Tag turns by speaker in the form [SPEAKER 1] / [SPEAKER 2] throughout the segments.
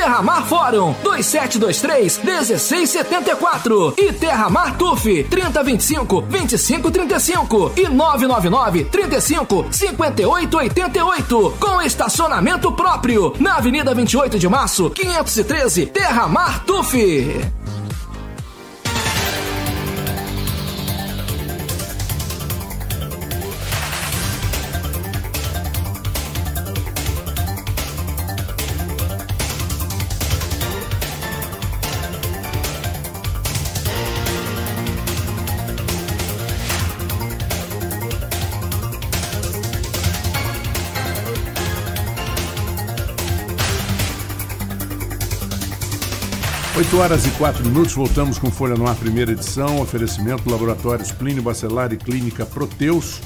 [SPEAKER 1] Terramar Fórum 2723-1674 e Terramar TUF 3025-2535 e 999-35-5888 com estacionamento próprio na Avenida 28 de Março 513 Terramar TUF.
[SPEAKER 2] Oito horas e 4 minutos, voltamos com Folha no Ar, primeira edição, oferecimento Laboratórios Plínio Bacelar e Clínica Proteus.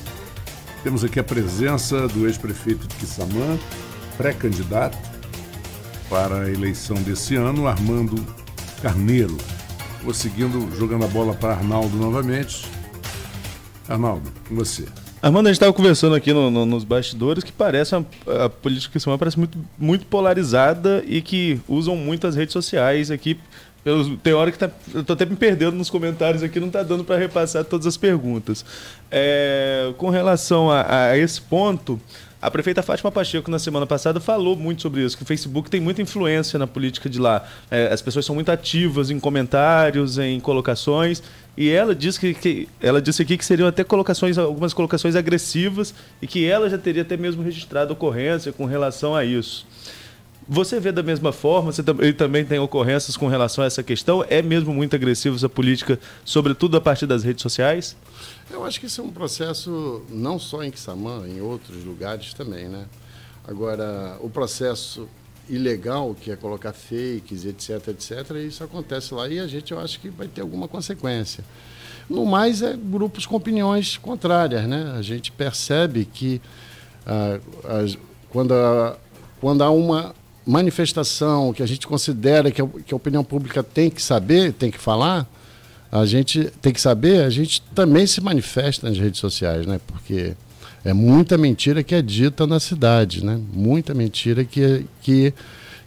[SPEAKER 2] Temos aqui a presença do ex-prefeito de Quissamã, pré-candidato para a eleição desse ano, Armando Carneiro. Vou seguindo, jogando a bola para Arnaldo novamente. Arnaldo, com você.
[SPEAKER 3] Armando, a gente estava conversando aqui nos bastidores que parece a política de Quissamã parece muito polarizada e que usam muito as redes sociais aqui. Tem hora que eu estou até me perdendo nos comentários aqui, não está dando para repassar todas as perguntas. Com relação a esse ponto, a prefeita Fátima Pacheco, na semana passada, falou muito sobre isso, que o Facebook tem muita influência na política de lá. As pessoas são muito ativas em comentários, em colocações, e ela disse ela disse aqui que seriam até algumas colocações agressivas e que ela já teria até mesmo registrado ocorrência com relação a isso. Você vê da mesma forma? Ele também tem ocorrências com relação a essa questão? É mesmo muito agressiva essa política, sobretudo a partir das redes sociais?
[SPEAKER 4] Eu acho que isso é um processo não só em Quissamã, em outros lugares também, né? Agora, o processo ilegal, que é colocar fakes, etc, isso acontece lá e eu acho que vai ter alguma consequência. No mais, grupos com opiniões contrárias, né? A gente percebe que quando há uma manifestação que a gente considera que a opinião pública tem que saber, tem que falar, a gente tem que saber, a gente também se manifesta nas redes sociais, né? Porque é muita mentira que é dita na cidade, né? Muita mentira que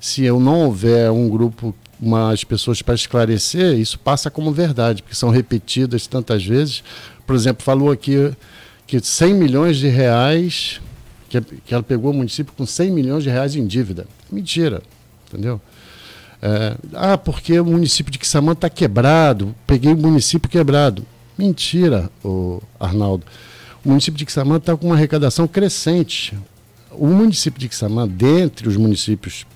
[SPEAKER 4] se eu não houver um grupo, umas pessoas para esclarecer, isso passa como verdade, porque são repetidas tantas vezes. Por exemplo, falou aqui que 100 milhões de reais, que ela pegou o município com 100 milhões de reais em dívida. Mentira, entendeu? Porque o município de Quissamã está quebrado, peguei o município quebrado. Mentira, Arnaldo. O município de Quissamã está com uma arrecadação crescente. O município de Quissamã, dentre os municípios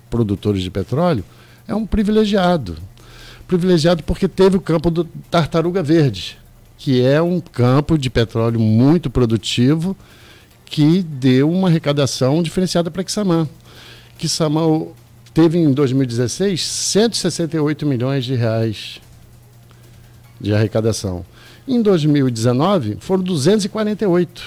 [SPEAKER 4] produtores de petróleo, é um privilegiado. Privilegiado porque teve o campo do Tartaruga Verde, que é um campo de petróleo muito produtivo, que deu uma arrecadação diferenciada para Quissamã. Quissamã teve em 2016 168 milhões de reais de arrecadação. Em 2019 foram 248.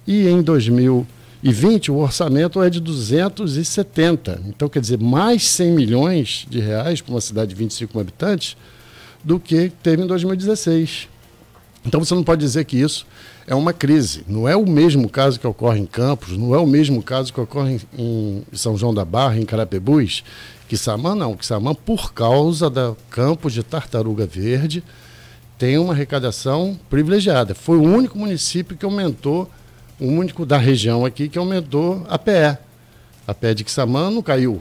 [SPEAKER 4] E em 2020 o orçamento é de 270. Então, quer dizer, mais 100 milhões de reais para uma cidade de 25 mil habitantes do que teve em 2016. Então você não pode dizer que isso é uma crise. Não é o mesmo caso que ocorre em Campos, não é o mesmo caso que ocorre em São João da Barra, em Carapebus. Quissamã não. Quissamã, por causa do campo de Tartaruga Verde, tem uma arrecadação privilegiada. Foi o único município que aumentou, o único da região aqui que aumentou a PE. A PE de Quissamã não caiu.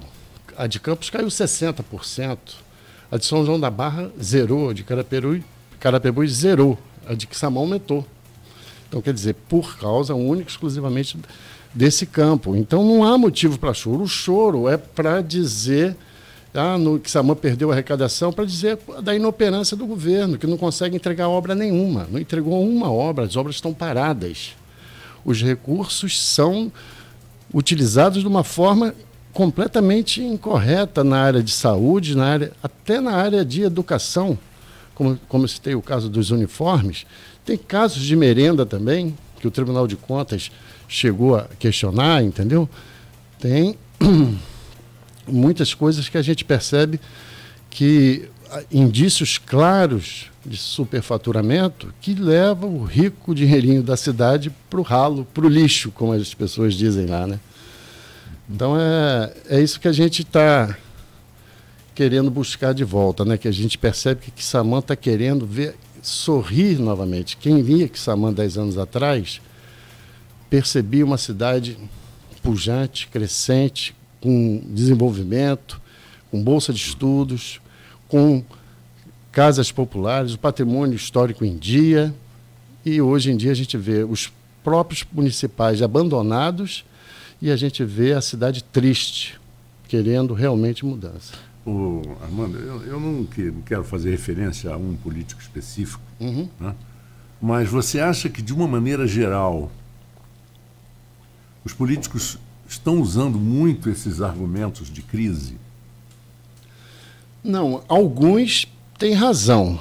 [SPEAKER 4] A de Campos caiu 60%. A de São João da Barra zerou. A de Carapebus zerou. A de Quissamã aumentou. Então, quer dizer, por causa única exclusivamente desse campo. Então, não há motivo para choro. O choro é para dizer... no Quissamã perdeu a arrecadação, para dizer da inoperância do governo, que não consegue entregar obra nenhuma. Não entregou uma obra, as obras estão paradas. Os recursos são utilizados de uma forma completamente incorreta na área de saúde, até na área de educação, como eu citei o caso dos uniformes. Tem casos de merenda também, que o Tribunal de Contas chegou a questionar, entendeu? Tem muitas coisas que a gente percebe que indícios claros de superfaturamento que levam o rico dinheirinho da cidade para o ralo, para o lixo, como as pessoas dizem lá, né? Então é isso que a gente está querendo buscar de volta, né? Que a gente percebe que Quissamã está querendo ver sorrir novamente. Quem via Quissamã 10 anos atrás percebia uma cidade pujante, crescente, com desenvolvimento, com bolsa de estudos, com casas populares, o patrimônio histórico em dia. E hoje em dia a gente vê os próprios municipais abandonados e a gente vê a cidade triste, querendo realmente mudança.
[SPEAKER 2] Armando, eu não quero fazer referência a um político específico, né? Mas você acha que, de uma maneira geral, os políticos estão usando muito esses argumentos de crise?
[SPEAKER 4] Não, alguns têm razão.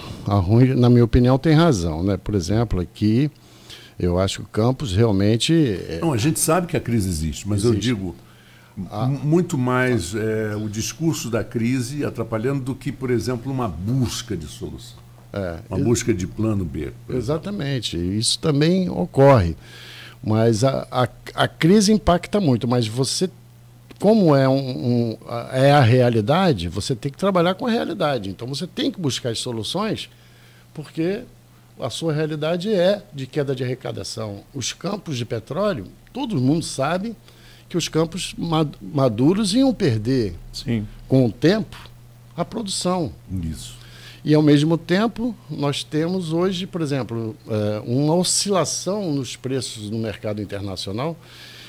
[SPEAKER 4] Na minha opinião, tem razão, né? Por exemplo, aqui, eu acho que o Campos realmente...
[SPEAKER 2] Não, a gente sabe que a crise existe, mas existe. Eu digo muito mais o discurso da crise atrapalhando do que, por exemplo, uma busca de solução. Uma busca de plano B.
[SPEAKER 4] Exatamente, isso também ocorre. Mas a crise impacta muito, mas você, como é a realidade, você tem que trabalhar com a realidade. Então você tem que buscar as soluções, porque a sua realidade é de queda de arrecadação. Os campos de petróleo, todo mundo sabe que os campos maduros iam perder,
[SPEAKER 3] sim,
[SPEAKER 4] com o tempo, a produção.
[SPEAKER 2] Isso.
[SPEAKER 4] E, ao mesmo tempo, nós temos hoje, por exemplo, uma oscilação nos preços no mercado internacional.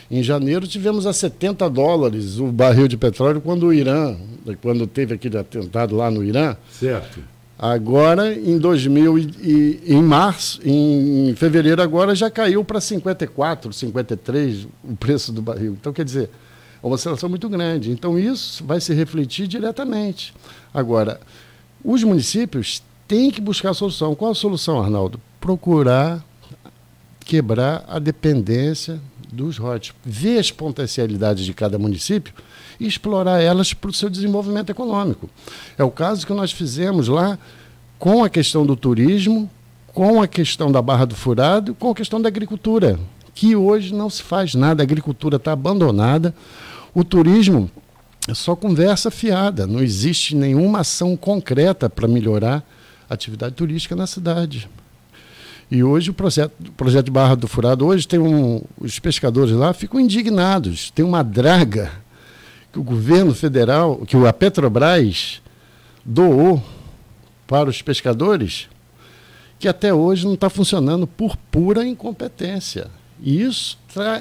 [SPEAKER 4] Em janeiro, tivemos a $70 o barril de petróleo, quando teve aquele atentado lá no Irã.
[SPEAKER 2] Certo.
[SPEAKER 4] Agora, em fevereiro, agora já caiu para 54, 53 o preço do barril. Então, quer dizer, é uma oscilação muito grande. Então, isso vai se refletir diretamente. Agora, os municípios têm que buscar a solução. Qual a solução, Arnaldo? Procurar quebrar a dependência dos royalties. Ver as potencialidades de cada município e explorar elas para o seu desenvolvimento econômico. É o caso que nós fizemos lá com a questão do turismo, com a questão da Barra do Furado, com a questão da agricultura, que hoje não se faz nada, a agricultura está abandonada, o turismo é só conversa fiada, não existe nenhuma ação concreta para melhorar a atividade turística na cidade. E hoje o projeto de Barra do Furado, hoje tem os pescadores lá ficam indignados, tem uma draga que o governo federal, que a Petrobras doou para os pescadores, que até hoje não está funcionando por pura incompetência. E isso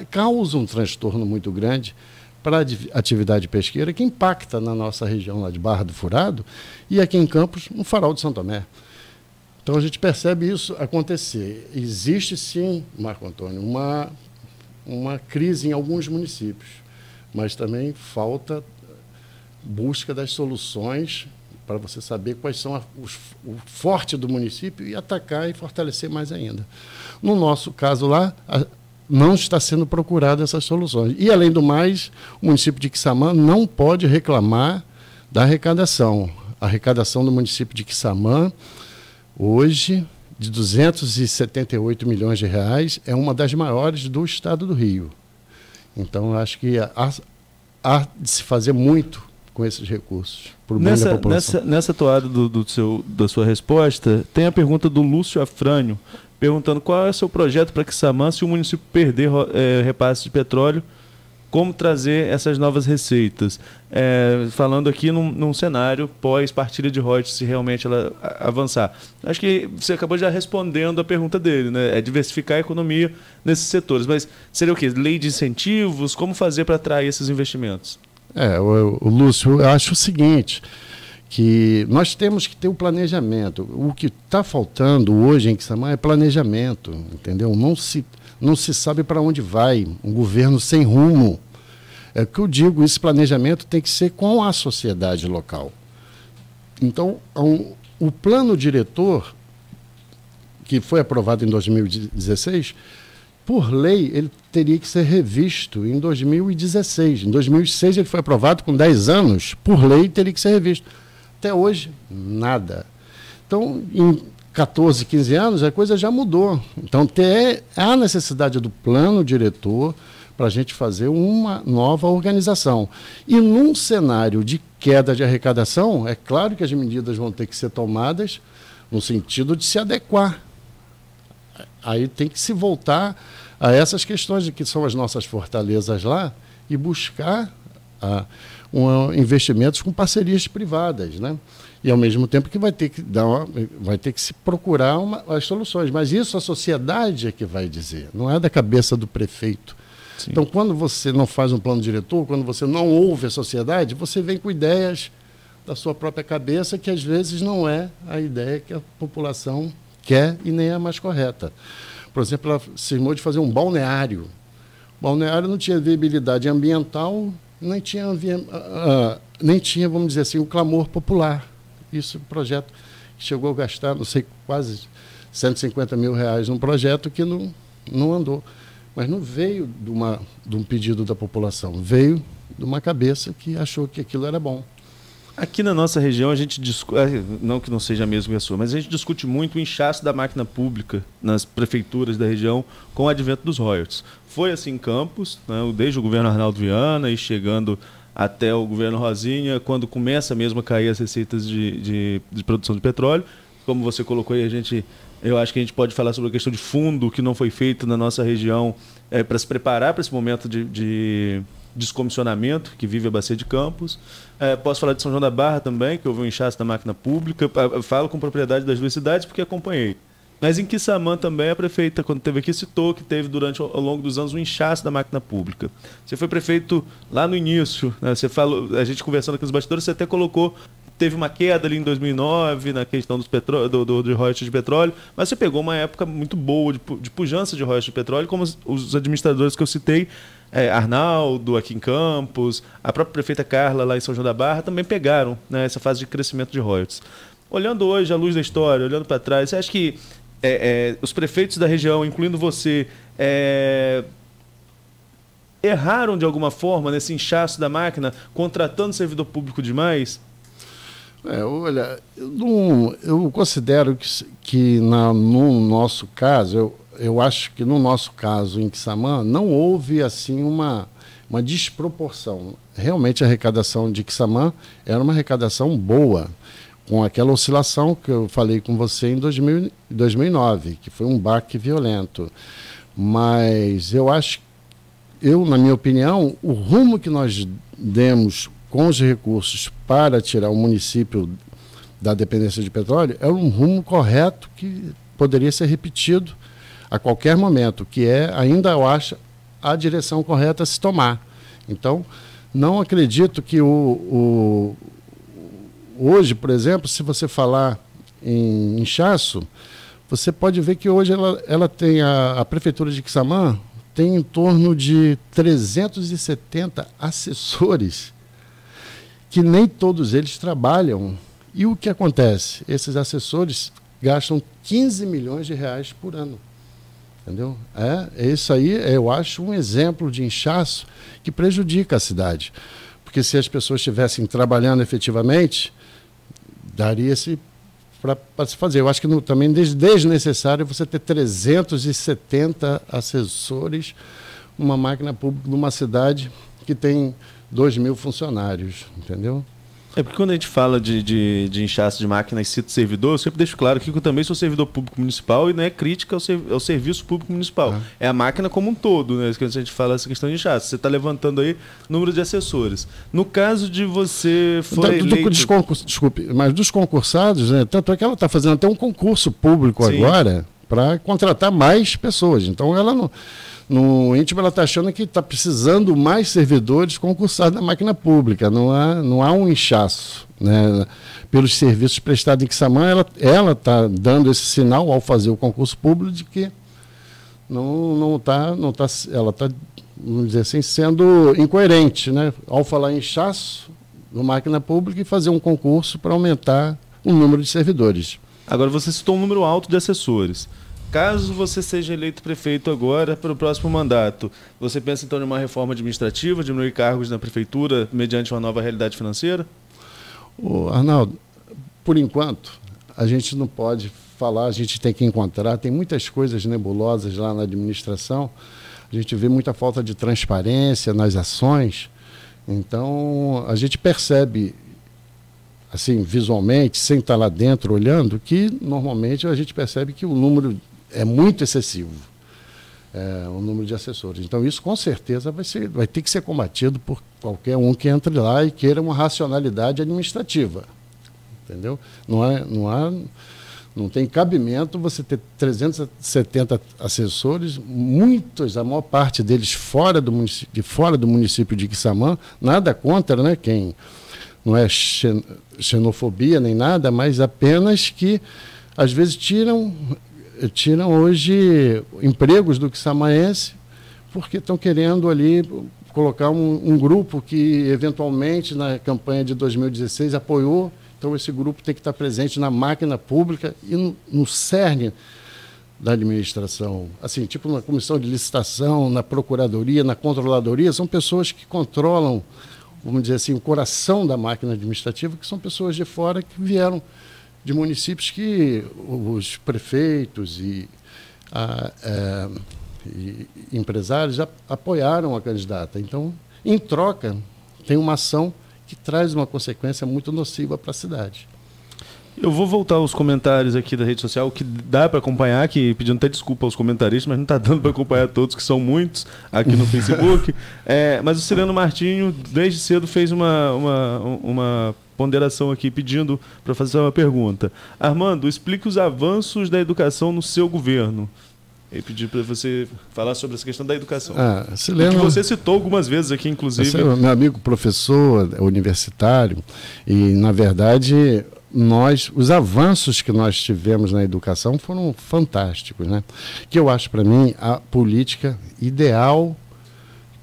[SPEAKER 4] causa um transtorno muito grande para a atividade pesqueira, que impacta na nossa região lá de Barra do Furado e aqui em Campos, no Farol de São Tomé. Então a gente percebe isso acontecer. Existe sim, Marco Antônio, uma crise em alguns municípios, mas também falta busca das soluções para você saber quais são o forte do município e atacar e fortalecer mais ainda. No nosso caso lá, não está sendo procurado essas soluções. E, além do mais, o município de Quissamã não pode reclamar da arrecadação. A arrecadação do município de Quissamã, hoje, de 278 milhões de reais, é uma das maiores do estado do Rio. Então, acho que há de se fazer muito com esses recursos, por bem da população.
[SPEAKER 3] Nessa toada da sua resposta, tem a pergunta do Lúcio Afrânio, perguntando qual é o seu projeto para Quissamã se o município perder repasse de petróleo, como trazer essas novas receitas. Falando aqui num cenário pós-partilha de royalties, se realmente ela avançar. Acho que você acabou já respondendo a pergunta dele, né? É diversificar a economia nesses setores. Mas seria o quê? Lei de incentivos? Como fazer para atrair esses investimentos?
[SPEAKER 4] O Lúcio, eu acho o seguinte, que nós temos que ter o planejamento. O que está faltando hoje em Quissamã é planejamento, entendeu? Não se sabe para onde vai, um governo sem rumo. É o que eu digo, esse planejamento tem que ser com a sociedade local. Então, o plano diretor, que foi aprovado em 2016, por lei, ele teria que ser revisto em 2016. Em 2006 ele foi aprovado com 10 anos, por lei teria que ser revisto. Até hoje, nada. Então, em 14, 15 anos, a coisa já mudou. Então, há necessidade do plano diretor para a gente fazer uma nova organização. E num cenário de queda de arrecadação, é claro que as medidas vão ter que ser tomadas no sentido de se adequar. Aí tem que se voltar a essas questões de que são as nossas fortalezas lá e buscar investimentos com parcerias privadas, né? E ao mesmo tempo que vai ter que se procurar as soluções. Mas isso a sociedade é que vai dizer, não é da cabeça do prefeito. Sim. Então, quando você não faz um plano diretor, quando você não ouve a sociedade, você vem com ideias da sua própria cabeça que às vezes não é a ideia que a população quer e nem é a mais correta. Por exemplo, ela cismou de fazer um balneário. O balneário não tinha viabilidade ambiental, nem tinha, vamos dizer assim, o clamor popular. Isso é um projeto que chegou a gastar, não sei, quase R$150 mil num projeto que não andou. Mas não veio de um pedido da população, veio de uma cabeça que achou que aquilo era bom.
[SPEAKER 3] Aqui na nossa região, a gente discute, não que não seja a mesma pessoa, mas a gente discute muito o inchaço da máquina pública nas prefeituras da região com o advento dos royalties. Foi assim em Campos, né, desde o governo Arnaldo Viana e chegando até o governo Rosinha, quando começa mesmo a cair as receitas de produção de petróleo. Como você colocou aí, eu acho que a gente pode falar sobre a questão de fundo que não foi feito na nossa região para se preparar para esse momento de descomissionamento que vive a Bacia de Campos. Posso falar de São João da Barra também, que houve um inchaço da máquina pública. Falo com propriedade das duas cidades porque acompanhei. Mas em Quissamã também a prefeita, quando esteve aqui, citou que teve ao longo dos anos um inchaço da máquina pública. Você foi prefeito lá no início, né? Você falou, a gente conversando aqui nos bastidores, você até colocou, teve uma queda ali em 2009 na questão de royalties de petróleo, mas você pegou uma época muito boa de pujança de royalties de petróleo, como os administradores que eu citei, Arnaldo aqui em Campos, a própria prefeita Carla lá em São João da Barra, também pegaram, né, essa fase de crescimento de royalties. Olhando hoje à luz da história, olhando para trás, você acha que os prefeitos da região, incluindo você, erraram de alguma forma nesse inchaço da máquina, contratando servidor público demais?
[SPEAKER 4] Olha, eu considero que no nosso caso, eu acho que no nosso caso em Quissamã, não houve assim uma desproporção. Realmente a arrecadação de Quissamã era uma arrecadação boa, com aquela oscilação que eu falei com você em 2009, que foi um baque violento. Mas na minha opinião, o rumo que nós demos com os recursos para tirar o município da dependência de petróleo é um rumo correto que poderia ser repetido a qualquer momento, que ainda eu acho, a direção correta a se tomar. Então, não acredito que hoje, por exemplo, se você falar em inchaço, você pode ver que hoje ela tem, a Prefeitura de Quissamã tem em torno de 370 assessores, que nem todos eles trabalham. E o que acontece? Esses assessores gastam R$15 milhões por ano. Entendeu? Isso aí, eu acho um exemplo de inchaço que prejudica a cidade. Porque se as pessoas estivessem trabalhando efetivamente, daria-se para se fazer. Eu acho que também desnecessário você ter 370 assessores numa máquina pública numa cidade que tem 2.000 funcionários, entendeu?
[SPEAKER 3] Porque quando a gente fala de inchaço de máquina e cito servidor, eu sempre deixo claro que eu também sou servidor público municipal e não é crítica ao serviço público municipal. É a máquina como um todo, né? Quando a gente fala essa questão de inchaço. Você está levantando aí número de assessores. No caso de você eleito...
[SPEAKER 4] Desculpe, mas dos concursados, né? Tanto é que ela está fazendo até um concurso público agora para contratar mais pessoas. Então ela não... No íntimo, ela está achando que está precisando mais servidores concursados na máquina pública. Não há um inchaço, né? Pelos serviços prestados em Quissamã, ela está dando esse sinal ao fazer o concurso público de que ela está, vamos dizer assim, sendo incoerente, né? Ao falar em inchaço na máquina pública e fazer um concurso para aumentar o número de servidores.
[SPEAKER 3] Agora, você citou um número alto de assessores. Caso você seja eleito prefeito agora para o próximo mandato, você pensa então em uma reforma administrativa, diminuir cargos na prefeitura mediante uma nova realidade financeira?
[SPEAKER 4] Arnaldo, por enquanto, a gente não pode falar, a gente tem que encontrar, tem muitas coisas nebulosas lá na administração. a gente vê muita falta de transparência nas ações. Então, a gente percebe, assim, visualmente, sem estar lá dentro olhando, que normalmente a gente percebe que o número é muito excessivo, o número de assessores. Então, isso com certeza vai ter que ser combatido por qualquer um que entre lá e queira uma racionalidade administrativa. Entendeu? Não tem cabimento você ter 370 assessores, muitos, a maior parte deles fora do município de Quissamã, nada contra, né, quem não é xenofobia nem nada, mas apenas que às vezes tiram hoje empregos do quissamãense porque estão querendo ali colocar um grupo que eventualmente na campanha de 2016 apoiou. Então, esse grupo tem que estar presente na máquina pública e no cerne da administração. Assim, tipo na comissão de licitação, na procuradoria, na controladoria, são pessoas que controlam, vamos dizer assim, o coração da máquina administrativa, que são pessoas de fora que vieram de municípios que os prefeitos e empresários já apoiaram a candidata. Então, em troca, tem uma ação que traz uma consequência muito nociva para a cidade.
[SPEAKER 3] Eu vou voltar aos comentários aqui da rede social, que dá para acompanhar, que pedindo até desculpa aos comentaristas, mas não está dando para acompanhar todos, que são muitos aqui no Facebook. Mas o Cirano Martinho, desde cedo, fez uma ponderação aqui, pedindo para fazer uma pergunta. Armando, explique os avanços da educação no seu governo. Ele pediu para você falar sobre essa questão da educação. Que você citou algumas vezes aqui, inclusive.
[SPEAKER 4] Meu amigo professor universitário, e, na verdade, os avanços que nós tivemos na educação foram fantásticos, né? Que eu acho, para mim, a política ideal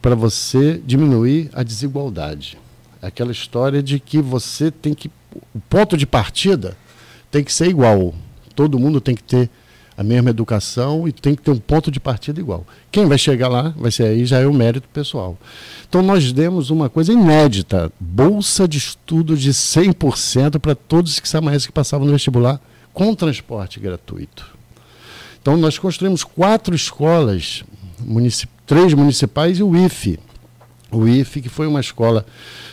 [SPEAKER 4] para você diminuir a desigualdade. Aquela história de que você tem que... O ponto de partida tem que ser igual. Todo mundo tem que ter a mesma educação e tem que ter um ponto de partida igual. Quem vai chegar lá, vai ser aí, já é o mérito pessoal. Então, nós demos uma coisa inédita, bolsa de estudo de 100% para todos os quissamãenses que passavam no vestibular, com transporte gratuito. Então, nós construímos 4 escolas, 3 municipais e o IFE. O IFE, que foi uma escola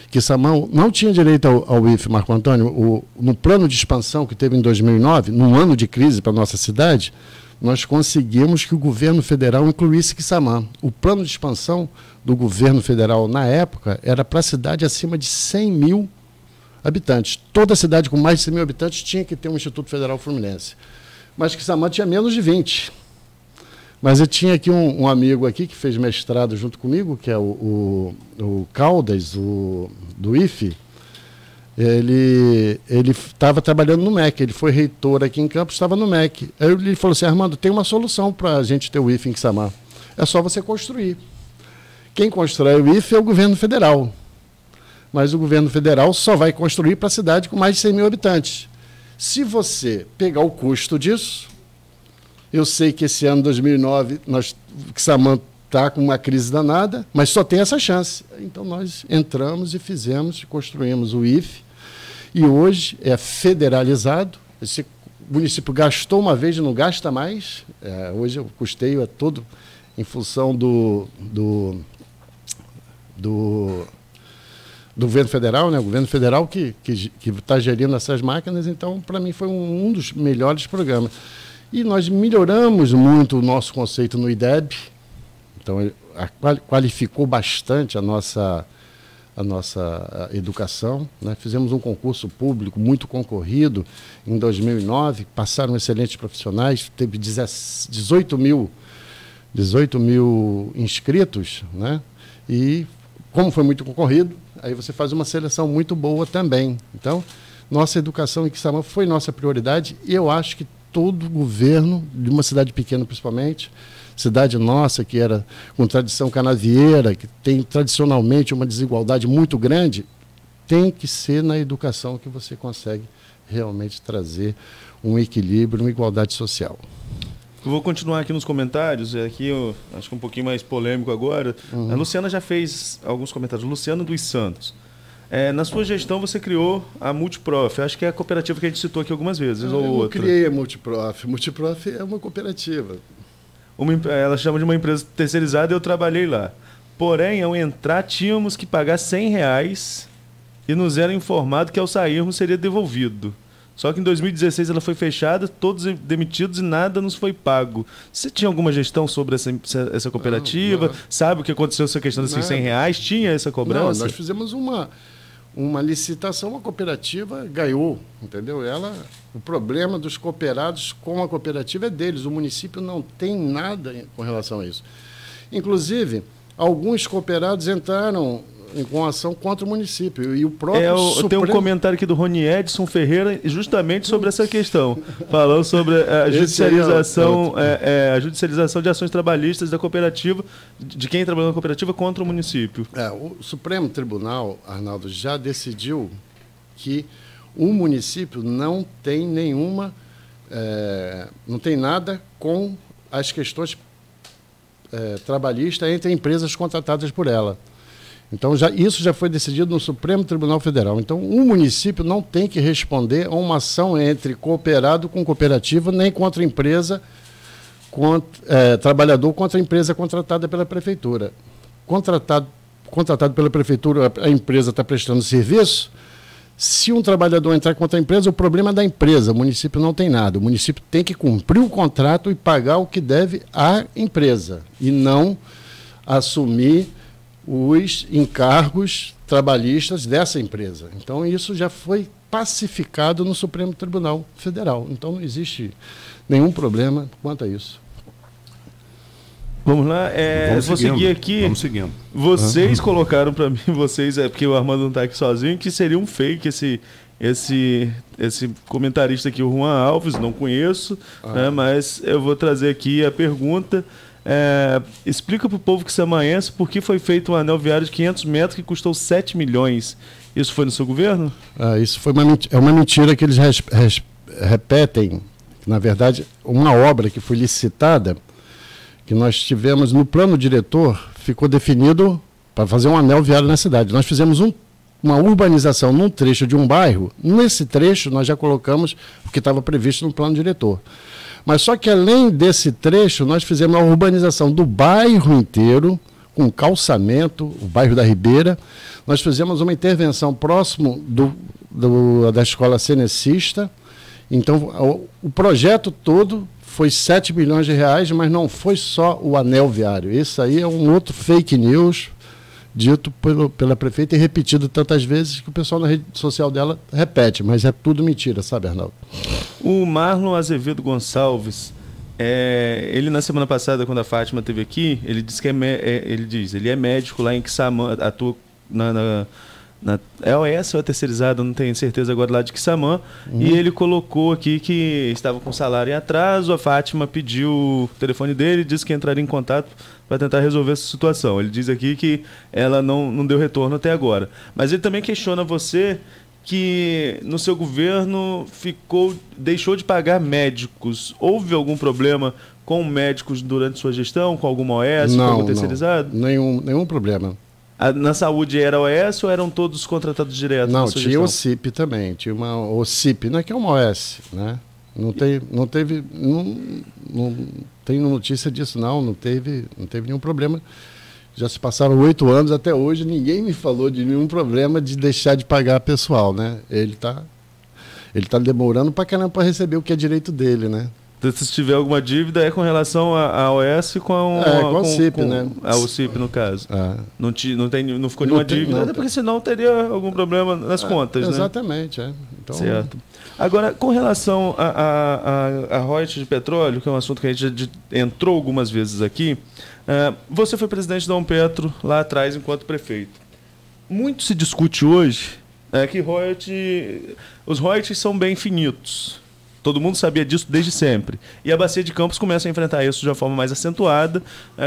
[SPEAKER 4] que Quissamã não tinha direito ao IFE, Marco Antônio. No plano de expansão que teve em 2009, num ano de crise para a nossa cidade, nós conseguimos que o governo federal incluísse Quissamã. O plano de expansão do governo federal, na época, era para a cidade acima de 100 mil habitantes. Toda cidade com mais de 100 mil habitantes tinha que ter um Instituto Federal Fluminense. Mas Quissamã tinha menos de 20. Mas eu tinha aqui um amigo aqui que fez mestrado junto comigo, que é o Caldas, do IFE. Ele estava trabalhando no MEC, ele foi reitor aqui em Campos, estava no MEC. Aí ele falou assim: Armando, tem uma solução para a gente ter o IFE em Quissamã. É só você construir. Quem constrói o IFE é o governo federal. Mas o governo federal só vai construir para a cidade com mais de 100 mil habitantes. Se você pegar o custo disso... Eu sei que esse ano, 2009, Quissamã está com uma crise danada, mas só tem essa chance. Então, nós entramos e fizemos, construímos o IFE, e hoje é federalizado. Esse município gastou uma vez e não gasta mais. Hoje o custeio é todo em função do governo federal, né? O governo federal que está gerindo essas máquinas. Então, para mim, foi um dos melhores programas. E nós melhoramos muito o nosso conceito no IDEB, então qualificou bastante a nossa educação, né? Fizemos um concurso público muito concorrido em 2009, passaram excelentes profissionais, teve 18 mil inscritos, né? E como foi muito concorrido, aí você faz uma seleção muito boa também. Então, nossa educação em Quissamã foi nossa prioridade, e eu acho que todo governo, de uma cidade pequena principalmente, cidade nossa, que era com tradição canavieira, que tem tradicionalmente uma desigualdade muito grande, tem que ser na educação que você consegue realmente trazer um equilíbrio, uma igualdade social.
[SPEAKER 3] Eu vou continuar aqui nos comentários, aqui eu acho que um pouquinho mais polêmico agora. A Luciana já fez alguns comentários. Luciano dos Santos. Na sua gestão você criou a Multiprof, acho que é a cooperativa que a gente citou aqui algumas vezes.
[SPEAKER 4] Eu criei a Multiprof. Multiprof é uma cooperativa.
[SPEAKER 3] ela chama de uma empresa terceirizada, e eu trabalhei lá. Porém, ao entrar, tínhamos que pagar R$100 e nos era informado que ao sairmos seria devolvido. Só que em 2016 ela foi fechada, todos demitidos e nada nos foi pago. Você tinha alguma gestão sobre essa cooperativa?
[SPEAKER 4] Não.
[SPEAKER 3] Sabe o que aconteceu com essa questão desses R$100? Tinha essa cobrança?
[SPEAKER 4] Não, nós fizemos uma licitação, a cooperativa ganhou, entendeu? O problema dos cooperados com a cooperativa é deles, o município não tem nada com relação a isso. Inclusive, alguns cooperados entraram com ação contra o município. E o próprio
[SPEAKER 3] Supremo... Tem um comentário aqui do Rony Edson Ferreira justamente sobre essa questão, falando sobre a judicialização, a judicialização de ações trabalhistas da cooperativa, de quem trabalhou na cooperativa contra o município.
[SPEAKER 4] O Supremo Tribunal, Arnaldo, já decidiu que o município não tem não tem nada com as questões trabalhistas entre empresas contratadas por ela. Então, isso já foi decidido no Supremo Tribunal Federal. Então, o município não tem que responder a uma ação entre cooperado com cooperativa, nem contra empresa, trabalhador contra empresa contratada pela prefeitura. Contratado pela prefeitura, a empresa está prestando serviço. Se um trabalhador entrar contra a empresa, o problema é da empresa. O município não tem nada. O município tem que cumprir o contrato e pagar o que deve à empresa. E não assumir os encargos trabalhistas dessa empresa. Então, isso já foi pacificado no Supremo Tribunal Federal. Então, não existe nenhum problema quanto a isso.
[SPEAKER 3] Vamos lá, vou seguir aqui.
[SPEAKER 2] Vamos seguindo.
[SPEAKER 3] Vocês colocaram para mim, porque o Armando não está aqui sozinho, que seria um fake esse comentarista aqui, o Juan Alves, não conheço, né, mas eu vou trazer aqui a pergunta. Explica para o povo que se amanhece por que foi feito um anel viário de 500 metros que custou 7 milhões. Isso foi no seu governo?
[SPEAKER 4] Isso foi uma mentira que eles repetem. Na verdade, uma obra que foi licitada, que nós tivemos no plano diretor, ficou definido para fazer um anel viário na cidade. Nós fizemos uma urbanização num trecho de um bairro. Nesse trecho, nós já colocamos o que estava previsto no plano diretor. Mas só que além desse trecho, nós fizemos a urbanização do bairro inteiro, com calçamento, o bairro da Ribeira. Nós fizemos uma intervenção próximo da escola cenecista. Então, o projeto todo foi 7 milhões de reais, mas não foi só o anel viário. Isso aí é um outro fake news, dito pela prefeita e repetido tantas vezes que o pessoal na rede social dela repete, mas é tudo mentira, sabe, Arnaldo?
[SPEAKER 3] O Marlon Azevedo Gonçalves, ele na semana passada, quando a Fátima esteve aqui, ele disse que ele é médico lá em Quissamã, atua na OS ou é terceirizado, não tenho certeza agora, lá de Quissamã, e ele colocou aqui que estava com salário em atraso. A Fátima pediu o telefone dele, disse que entraria em contato para tentar resolver essa situação. Ele diz aqui que ela não deu retorno até agora. Mas ele também questiona você que no seu governo deixou de pagar médicos. Houve algum problema com médicos durante sua gestão, com alguma OS, com algum terceirizado?
[SPEAKER 4] Nenhum problema.
[SPEAKER 3] Na saúde era OS ou eram todos contratados direto?
[SPEAKER 4] Não, tinha o OCIP também. Tinha uma OCIP, não é que é uma OS, né? Não tenho notícia disso, não teve nenhum problema. Já se passaram 8 anos, até hoje ninguém me falou de nenhum problema de deixar de pagar pessoal, né? Ele tá demorando pra caramba para receber o que é direito dele, né?
[SPEAKER 3] Então, se tiver alguma dívida, é com relação à OS com
[SPEAKER 4] o CIP, né?
[SPEAKER 3] O CIP, no caso. Não ficou nenhuma dívida, até porque senão teria algum problema nas contas, né?
[SPEAKER 4] Exatamente, Então...
[SPEAKER 3] Certo. Agora, com relação a royalties de petróleo, que é um assunto que a gente já entrou algumas vezes aqui, você foi presidente da Umpetro lá atrás, enquanto prefeito. Muito se discute hoje que os royalties são bem finitos. Todo mundo sabia disso desde sempre. E a Bacia de Campos começa a enfrentar isso de uma forma mais acentuada,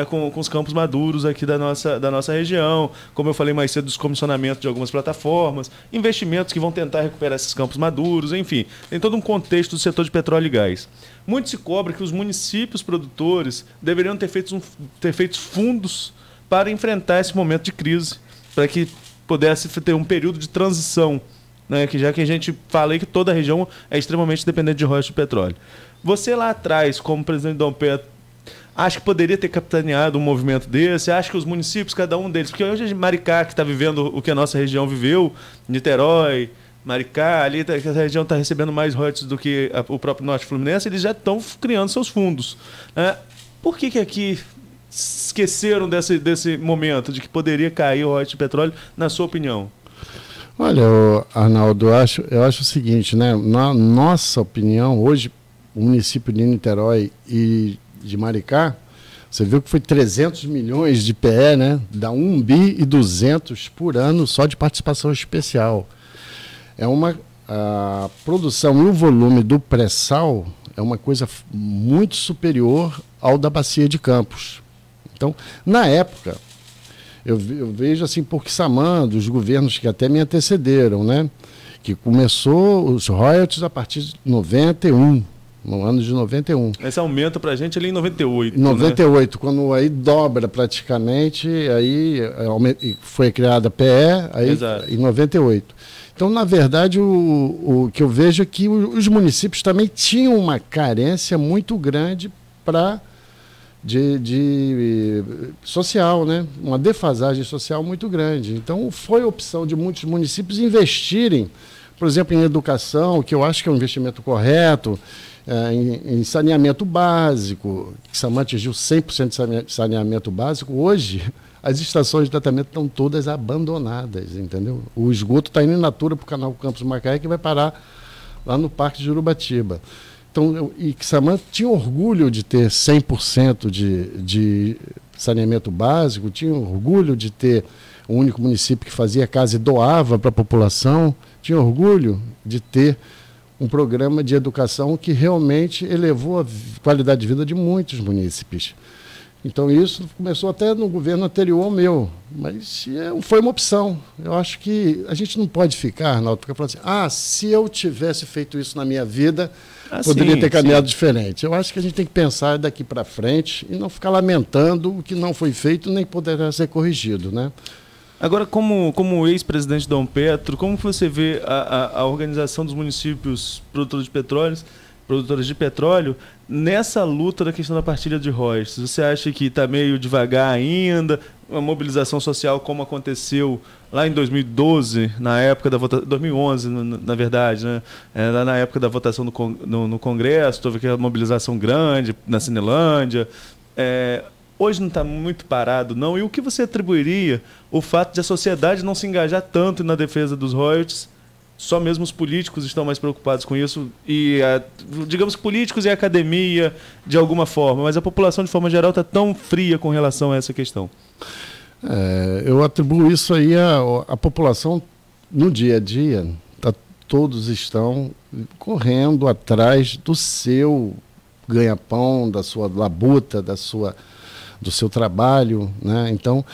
[SPEAKER 3] com os campos maduros aqui da nossa região. Como eu falei mais cedo, dos comissionamentos de algumas plataformas, investimentos que vão tentar recuperar esses campos maduros, enfim. Tem todo um contexto do setor de petróleo e gás. Muito se cobra que os municípios produtores deveriam ter feito fundos para enfrentar esse momento de crise, para que pudesse ter um período de transição, né, já que a gente fala aí que toda a região é extremamente dependente de royalties de petróleo. Você lá atrás, como presidente da Umpetro, acha que poderia ter capitaneado um movimento desse? Acha que os municípios, cada um deles... Porque hoje Maricá, que está vivendo o que a nossa região viveu, Niterói, Maricá, ali a região está recebendo mais royalties do que o próprio Norte Fluminense, eles já estão criando seus fundos. Por que aqui esqueceram desse momento de que poderia cair o royalties de petróleo, na sua opinião?
[SPEAKER 4] Olha, Arnaldo, eu acho o seguinte, né? Na nossa opinião, hoje, o município de Niterói e de Maricá, você viu que foi 300 milhões de PE, né? Dá 1 bi e 200 por ano só de participação especial. A produção e o volume do pré-sal é uma coisa muito superior ao da Bacia de Campos. Então, na época, eu vejo assim por Quissamã, dos governos que até me antecederam, né? Que começou os royalties a partir de 91, no ano de 91.
[SPEAKER 3] Esse aumenta para a gente ali em 98.
[SPEAKER 4] Em 98,
[SPEAKER 3] né?
[SPEAKER 4] Quando aí dobra praticamente, aí foi criada a PE, aí
[SPEAKER 3] Exato.
[SPEAKER 4] Em 98. Então, na verdade, o que eu vejo é que os municípios também tinham uma carência muito grande de social, né? Uma defasagem social muito grande. Então, foi opção de muitos municípios investirem, por exemplo, em educação, que eu acho que é um investimento correto, em saneamento básico, que Quissamã atingiu 100% de saneamento básico. Hoje, as estações de tratamento estão todas abandonadas, entendeu? O esgoto está indo in natura para o canal Campos Macaé, que vai parar lá no Parque de Jurubatiba. Então, Quissamã tinha orgulho de ter 100% de saneamento básico, tinha orgulho de ter o único município que fazia casa e doava para a população, tinha orgulho de ter um programa de educação que realmente elevou a qualidade de vida de muitos munícipes. Então, isso começou até no governo anterior ao meu, mas foi uma opção. Eu acho que a gente não pode ficar, Arnaldo, porque falar assim, se eu tivesse feito isso na minha vida, poderia ter caminhado diferente. Eu acho que a gente tem que pensar daqui para frente e não ficar lamentando o que não foi feito nem poderá ser corrigido, né?
[SPEAKER 3] Agora, como ex-presidente Dom Petro, como você vê a organização dos municípios produtores de petróleo nessa luta da questão da partilha de royalties? Você acha que está meio devagar ainda? Uma mobilização social como aconteceu lá em 2012, na época da votação, 2011, na verdade, né? Lá na época da votação no Congresso, houve aquela mobilização grande na Cinelândia. Hoje não está muito parado, não? E o que você atribuiria o fato de a sociedade não se engajar tanto na defesa dos royalties? Só mesmo os políticos estão mais preocupados com isso, e digamos que políticos e a academia de alguma forma, mas a população de forma geral está tão fria com relação a essa questão.
[SPEAKER 4] Eu atribuo isso aí à população no dia a dia. Todos estão correndo atrás do seu ganha-pão, da sua labuta, do seu trabalho, né? Então,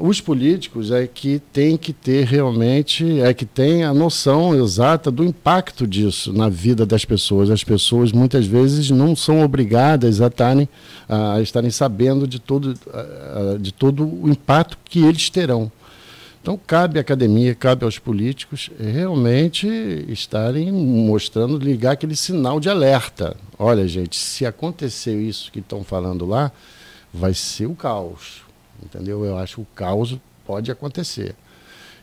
[SPEAKER 4] os políticos é que tem que ter realmente, que tem a noção exata do impacto disso na vida das pessoas. As pessoas muitas vezes não são obrigadas a estarem sabendo de todo o impacto que eles terão. Então, cabe à academia, cabe aos políticos realmente estarem mostrando, ligar aquele sinal de alerta. Olha, gente, se aconteceu isso que estão falando lá, vai ser o caos, entendeu? Eu acho que o caos pode acontecer.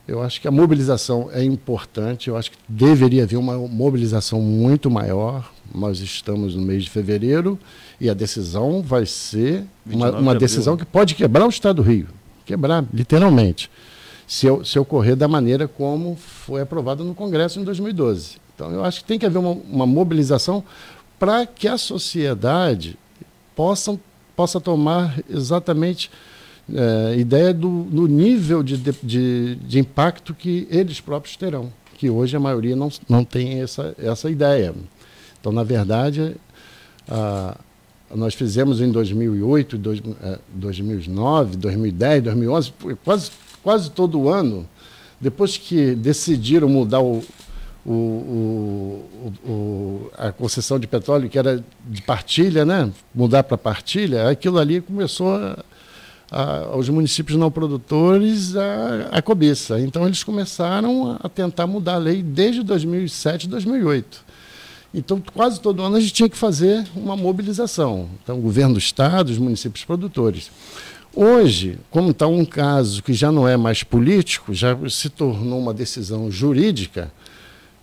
[SPEAKER 4] Eu acho que a mobilização é importante, eu acho que deveria haver uma mobilização muito maior. Nós estamos no mês de fevereiro e a decisão vai ser uma decisão que pode quebrar o Estado do Rio, quebrar, literalmente, se ocorrer da maneira como foi aprovado no Congresso em 2012. Então, eu acho que tem que haver uma mobilização para que a sociedade possa tomar exatamente ideia do nível de impacto que eles próprios terão, que hoje a maioria não tem essa ideia. Então, na verdade, nós fizemos em 2008, 2009, 2010, 2011, quase todo ano, depois que decidiram mudar a concessão de petróleo, que era de partilha, né? Mudar para partilha, aquilo ali começou os municípios não produtores a cobiça. Então, eles começaram a tentar mudar a lei desde 2007, 2008. Então, quase todo ano a gente tinha que fazer uma mobilização. Então, o governo do estado, os municípios produtores. Hoje, como está um caso que já não é mais político, já se tornou uma decisão jurídica,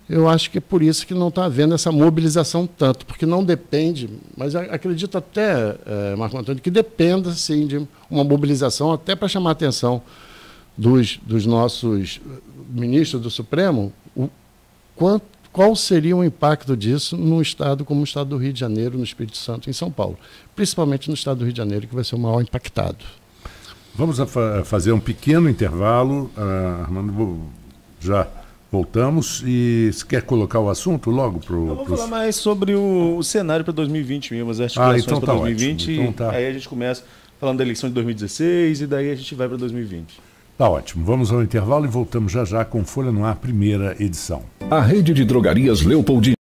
[SPEAKER 4] eu acho que é por isso que não está havendo essa mobilização tanto, porque não depende, mas acredito até, Marco Antônio, que dependa, sim, de uma mobilização até para chamar a atenção dos nossos ministros do Supremo, qual seria o impacto disso num estado como o estado do Rio de Janeiro, no Espírito Santo e em São Paulo. Principalmente no estado do Rio de Janeiro, que vai ser o maior impactado.
[SPEAKER 2] Vamos fazer um pequeno intervalo. Armando, já voltamos. E você quer colocar o assunto logo para o...
[SPEAKER 3] Eu vou falar mais sobre o cenário para 2020 mesmo, as articulações
[SPEAKER 2] então
[SPEAKER 3] para
[SPEAKER 2] tá
[SPEAKER 3] 2020.
[SPEAKER 2] ótimo. Então tá.
[SPEAKER 3] Aí a gente começa falando da eleição de 2016 e daí a gente vai para 2020.
[SPEAKER 2] Tá ótimo. Vamos ao intervalo e voltamos já com Folha no Ar, primeira edição.
[SPEAKER 5] A rede de drogarias Leopoldina